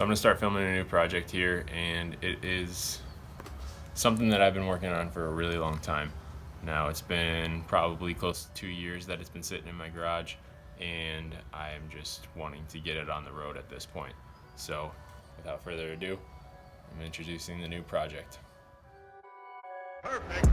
So I'm going to start filming a new project here, and it is something that I've been working on for a really long time. Now it's been probably close to 2 years that it's been sitting in my garage, and I'm just wanting to get it on the road at this point. So without further ado, I'm introducing the new project. Perfect.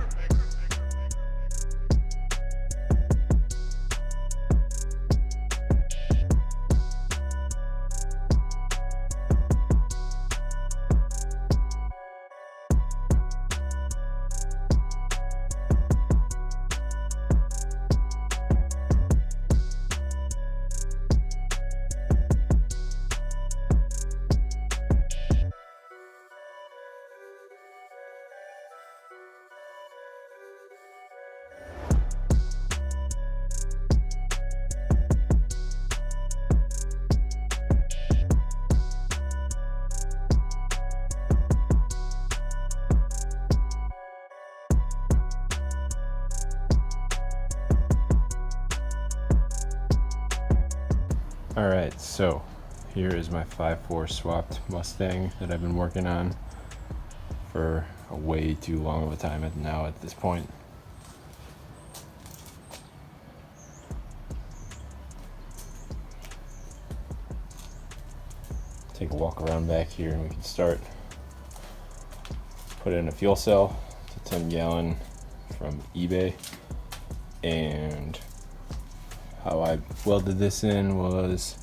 Alright, so here is my 5.4 swapped Mustang that I've been working on for a way too long of a time now at this point. Take a walk around back here and we can start. Put in a fuel cell, it's a 10-gallon from eBay, and how I welded this in was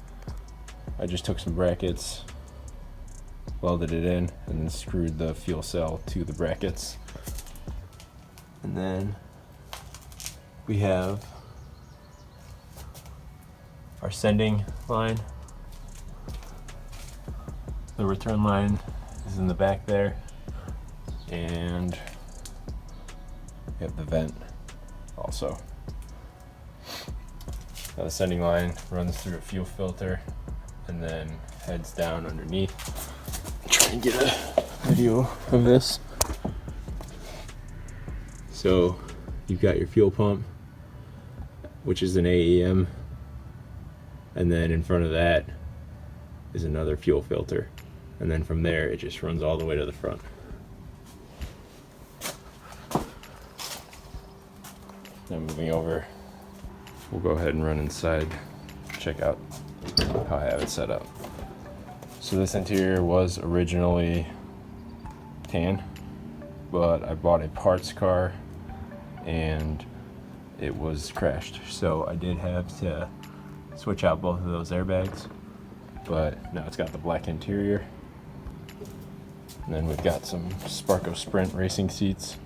I just took some brackets, welded it in, and then screwed the fuel cell to the brackets. And then we have our sending line. The return line is in the back there, and we have the vent also. Now the sending line runs through a fuel filter and then heads down underneath. Try and get a video of this. So you've got your fuel pump, which is an AEM, and then in front of that is another fuel filter, and then from there it just runs all the way to the front. Now moving over, we'll go ahead and run inside, check out how I have it set up. So this interior was originally tan, but I bought a parts car and it was crashed. So I did have to switch out both of those airbags, but now it's got the black interior. And then we've got some Sparco Sprint racing seats.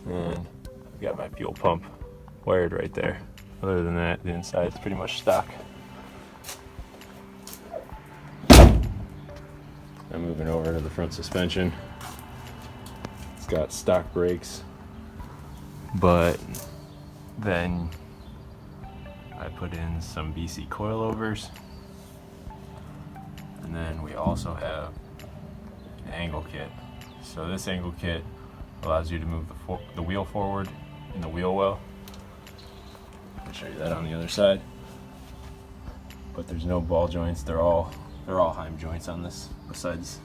And I've got my fuel pump wired right there. Other than that, the inside's pretty much stock. I'm moving over to the front suspension. It's got stock brakes, but then I put in some BC coilovers. And then we also have an angle kit. So this angle kit allows you to move the wheel forward in the wheel well. I'll show you that on the other side. But there's no ball joints. They're all Heim joints on this, besides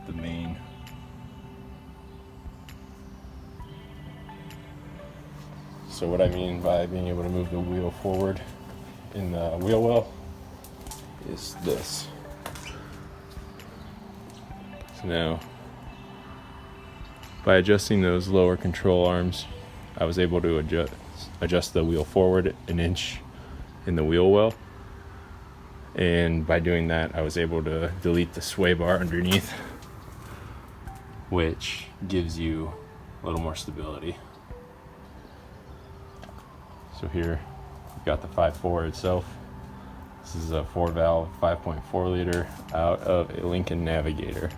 the main. So what I mean by being able to move the wheel forward in the wheel well is this. So now, by adjusting those lower control arms, I was able to adjust the wheel forward an inch in the wheel well. And by doing that, I was able to delete the sway bar underneath, which gives you a little more stability. So here, we've got the 5.4 itself. This is a 4-valve 5.4 liter out of a Lincoln Navigator.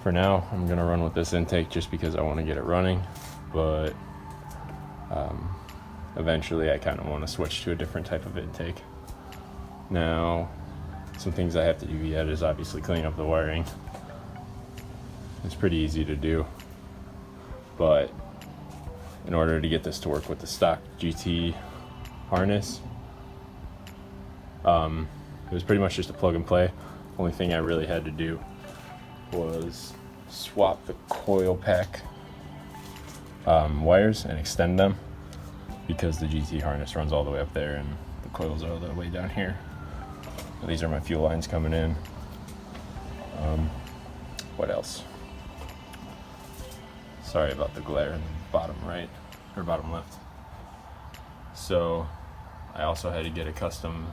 For now, I'm gonna run with this intake just because I want to get it running, but eventually I kind of want to switch to a different type of intake. Now, some things I have to do yet is obviously clean up the wiring. It's pretty easy to do, but in order to get this to work with the stock GT harness, It was pretty much just a plug and play. Only thing I really had to do was swap the coil pack wires and extend them, because the GT harness runs all the way up there and the coils are all the way down here. These are my fuel lines coming in. What else? Sorry about the glare in the bottom right, or bottom left. So I also had to get a custom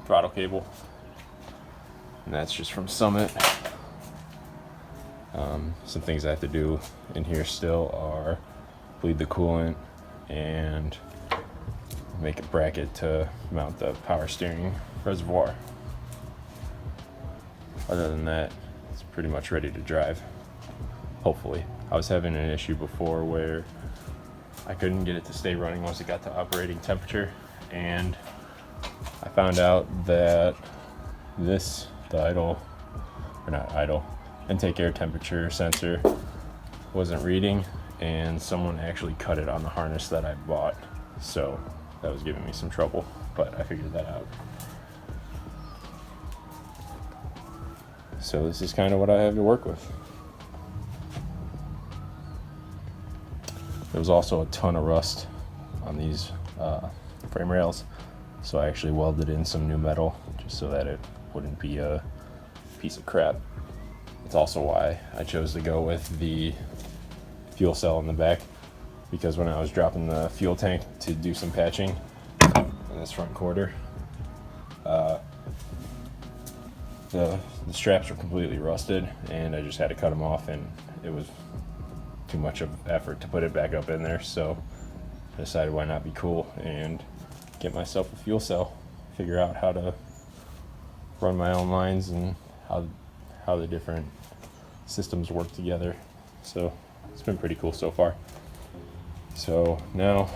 throttle cable, and that's just from Summit. Some things I have to do in here still are bleed the coolant and make a bracket to mount the power steering reservoir. Other than that, it's pretty much ready to drive, hopefully. I was having an issue before where I couldn't get it to stay running once it got to operating temperature, and I found out that the intake air temperature sensor wasn't reading, and someone actually cut it on the harness that I bought. So that was giving me some trouble, but I figured that out. So this is kind of what I have to work with. There was also a ton of rust on these frame rails, so I actually welded in some new metal just so that it wouldn't be a piece of crap. It's also why I chose to go with the fuel cell in the back, because when I was dropping the fuel tank to do some patching in this front quarter, the straps were completely rusted, and I just had to cut them off, and it was too much of effort to put it back up in there. So I decided why not be cool and get myself a fuel cell, figure out how to run my own lines and how the different systems work together. So it's been pretty cool so far. So now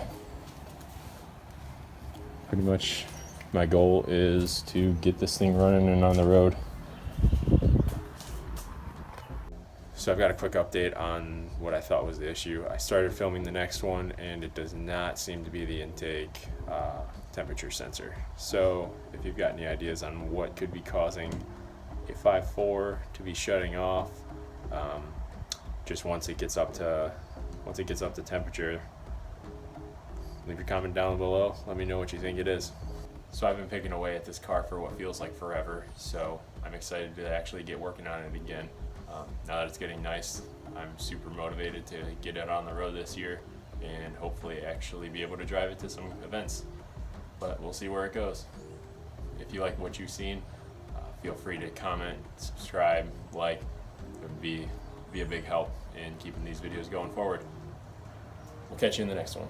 pretty much my goal is to get this thing running and on the road. So I've got a quick update on what I thought was the issue. I started filming the next one, and it does not seem to be the intake temperature sensor. So if you've got any ideas on what could be causing a 5.4 to be shutting off, just once it gets up to temperature, leave your comment down below. Let me know what you think it is. So I've been picking away at this car for what feels like forever, so I'm excited to actually get working on it again. Now that it's getting nice, I'm super motivated to get it on the road this year and hopefully actually be able to drive it to some events. But we'll see where it goes. If you like what you've seen, feel free to comment, subscribe, like. It would be a big help in keeping these videos going forward. We'll catch you in the next one.